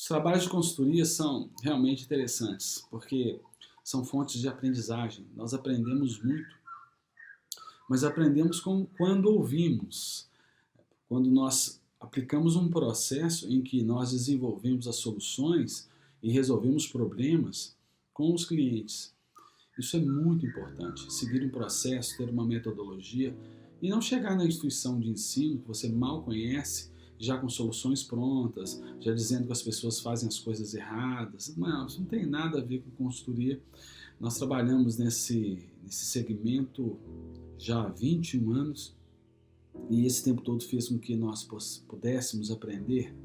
Os trabalhos de consultoria são realmente interessantes, porque são fontes de aprendizagem. Nós aprendemos muito, mas aprendemos quando ouvimos, quando nós aplicamos um processo em que nós desenvolvemos as soluções e resolvemos problemas com os clientes. Isso é muito importante, seguir um processo, ter uma metodologia e não chegar na instituição de ensino que você mal conhece, já com soluções prontas, já dizendo que as pessoas fazem as coisas erradas. Não, isso não tem nada a ver com consultoria. Nós trabalhamos nesse segmento já há 21 anos e esse tempo todo fez com que nós pudéssemos aprender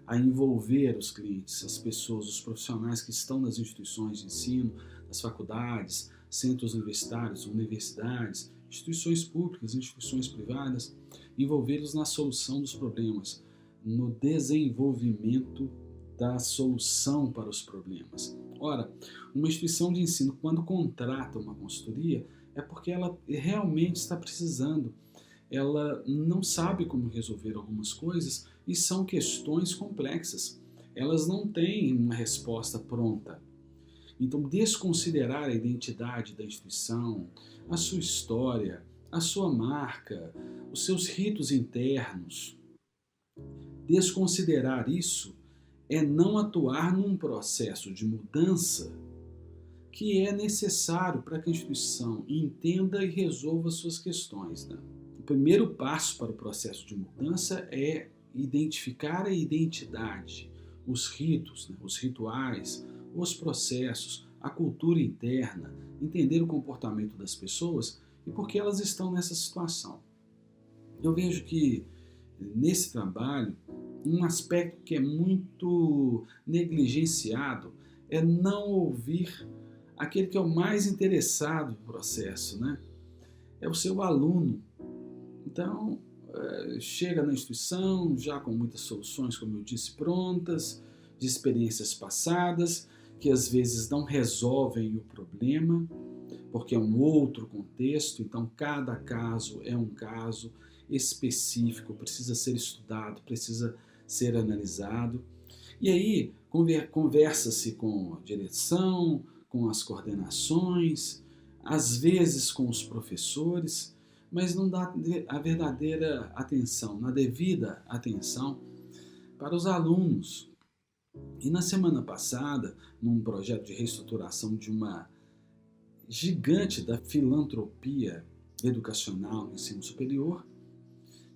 a envolver os clientes, as pessoas, os profissionais que estão nas instituições de ensino, nas faculdades, centros universitários, universidades, instituições públicas, instituições privadas, envolvê-los na solução dos problemas, no desenvolvimento da solução para os problemas. Ora, uma instituição de ensino, quando contrata uma consultoria, é porque ela realmente está precisando. Ela não sabe como resolver algumas coisas e são questões complexas. Elas não têm uma resposta pronta. Então, desconsiderar a identidade da instituição, a sua história, a sua marca, os seus ritos internos, desconsiderar isso é não atuar num processo de mudança que é necessário para que a instituição entenda e resolva suas questões, né? O primeiro passo para o processo de mudança é identificar a identidade, os ritos, né, os rituais, os processos, a cultura interna, entender o comportamento das pessoas e por que elas estão nessa situação. Eu vejo que nesse trabalho, um aspecto que é muito negligenciado é não ouvir aquele que é o mais interessado no processo, né? É o seu aluno. Então, chega na instituição já com muitas soluções, como eu disse, prontas, de experiências passadas, que às vezes não resolvem o problema, porque é um outro contexto, então cada caso é um caso específico, precisa ser estudado, precisa ser analisado. E aí conversa-se com a direção, com as coordenações, às vezes com os professores, mas não dá a verdadeira atenção, na devida atenção para os alunos. E na semana passada, num projeto de reestruturação de uma gigante da filantropia educacional no ensino superior,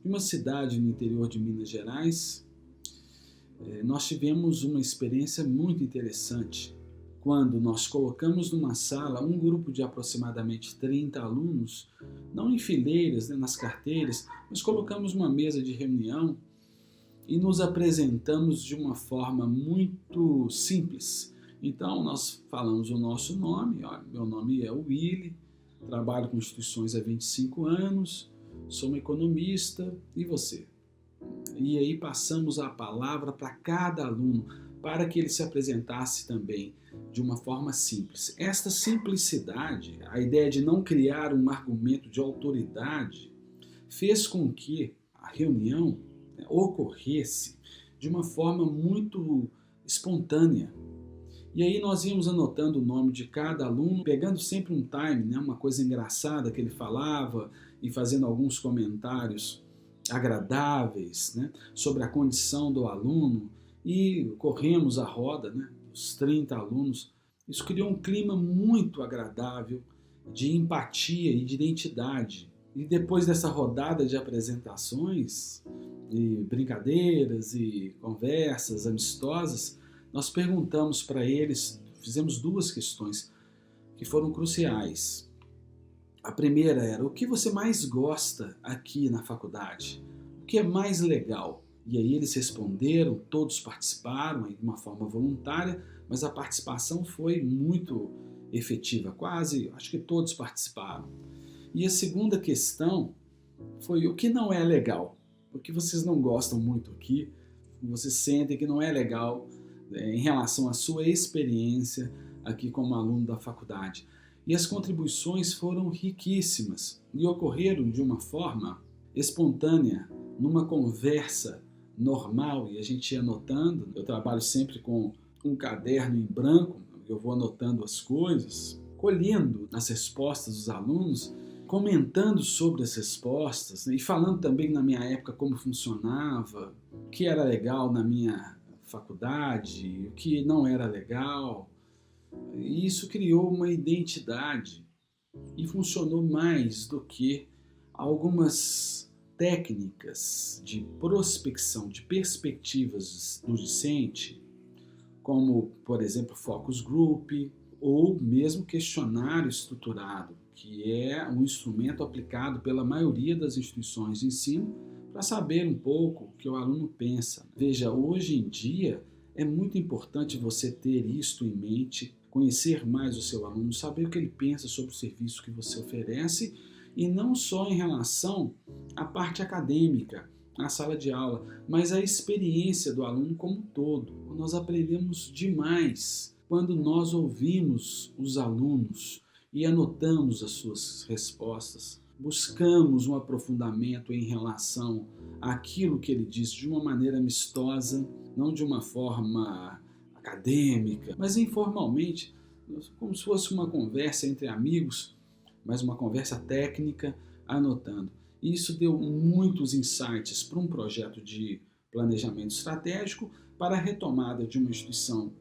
de uma cidade no interior de Minas Gerais, nós tivemos uma experiência muito interessante quando nós colocamos numa sala um grupo de aproximadamente 30 alunos, não em fileiras, né, nas carteiras, mas colocamos uma mesa de reunião e nos apresentamos de uma forma muito simples. Então nós falamos o nosso nome, olha, meu nome é Willy, trabalho com instituições há 25 anos, sou um economista, e você? E aí passamos a palavra para cada aluno, para que ele se apresentasse também de uma forma simples. Esta simplicidade, a ideia de não criar um argumento de autoridade, fez com que a reunião ocorresse de uma forma muito espontânea. E aí nós íamos anotando o nome de cada aluno, pegando sempre um time, né, uma coisa engraçada que ele falava e fazendo alguns comentários agradáveis, né, sobre a condição do aluno, e corremos a roda, né, os 30 alunos. Isso criou um clima muito agradável de empatia e de identidade. E depois dessa rodada de apresentações, e brincadeiras e conversas amistosas, nós perguntamos para eles, fizemos duas questões que foram cruciais. A primeira era: o que você mais gosta aqui na faculdade? O que é mais legal? E aí eles responderam, todos participaram de uma forma voluntária, mas a participação foi muito efetiva, quase, acho que todos participaram. E a segunda questão foi: o que não é legal? O que vocês não gostam muito aqui, vocês sentem que não é legal em relação à sua experiência aqui como aluno da faculdade. E as contribuições foram riquíssimas e ocorreram de uma forma espontânea, numa conversa normal e a gente ia anotando. Eu trabalho sempre com um caderno em branco, eu vou anotando as coisas, colhendo as respostas dos alunos, comentando sobre as respostas, né, e falando também na minha época como funcionava, o que era legal na minha faculdade, o que não era legal. E isso criou uma identidade e funcionou mais do que algumas técnicas de prospecção, de perspectivas do discente, como, por exemplo, focus group ou mesmo questionário estruturado, que é um instrumento aplicado pela maioria das instituições de ensino para saber um pouco o que o aluno pensa. Veja, hoje em dia é muito importante você ter isto em mente, conhecer mais o seu aluno, saber o que ele pensa sobre o serviço que você oferece, e não só em relação à parte acadêmica, na sala de aula, mas a experiência do aluno como um todo. Nós aprendemos demais quando nós ouvimos os alunos e anotamos as suas respostas, buscamos um aprofundamento em relação àquilo que ele diz de uma maneira amistosa, não de uma forma acadêmica, mas informalmente, como se fosse uma conversa entre amigos, mas uma conversa técnica, anotando. E isso deu muitos insights para um projeto de planejamento estratégico para a retomada de uma instituição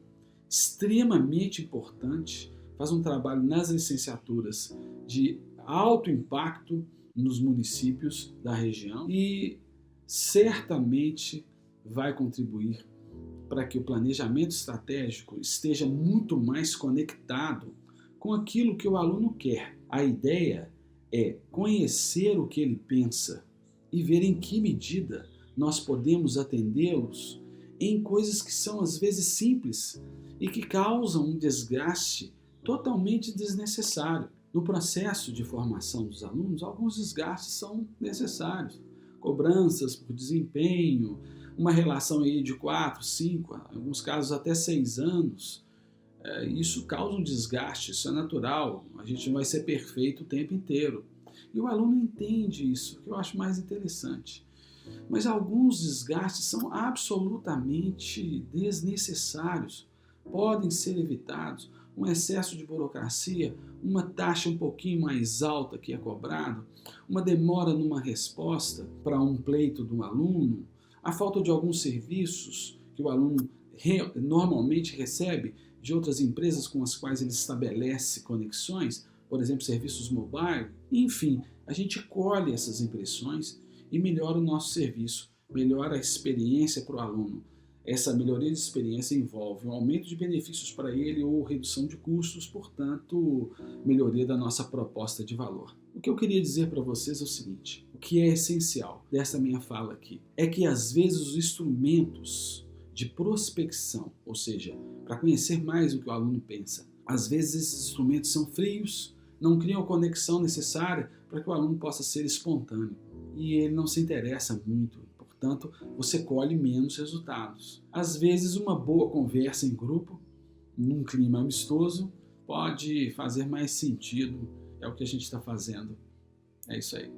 extremamente importante, faz um trabalho nas licenciaturas de alto impacto nos municípios da região e certamente vai contribuir para que o planejamento estratégico esteja muito mais conectado com aquilo que o aluno quer. A ideia é conhecer o que ele pensa e ver em que medida nós podemos atendê-los em coisas que são às vezes simples e que causam um desgaste totalmente desnecessário. No processo de formação dos alunos, alguns desgastes são necessários. Cobranças por desempenho, uma relação aí de 4, 5, em alguns casos até 6 anos, isso causa um desgaste, isso é natural, a gente não vai ser perfeito o tempo inteiro. E o aluno entende isso, que eu acho mais interessante. Mas alguns desgastes são absolutamente desnecessários, podem ser evitados. Um excesso de burocracia, uma taxa um pouquinho mais alta que é cobrado, uma demora numa resposta para um pleito do aluno, a falta de alguns serviços que o aluno normalmente recebe de outras empresas com as quais ele estabelece conexões, por exemplo, serviços mobile. Enfim, a gente colhe essas impressões e melhora o nosso serviço, melhora a experiência para o aluno. Essa melhoria de experiência envolve um aumento de benefícios para ele ou redução de custos, portanto, melhoria da nossa proposta de valor. O que eu queria dizer para vocês é o seguinte: o que é essencial dessa minha fala aqui é que às vezes os instrumentos de prospecção, ou seja, para conhecer mais o que o aluno pensa, às vezes esses instrumentos são frios, não criam a conexão necessária para que o aluno possa ser espontâneo e ele não se interessa muito. Portanto, você colhe menos resultados. Às vezes, uma boa conversa em grupo, num clima amistoso, pode fazer mais sentido. É o que a gente está fazendo. É isso aí.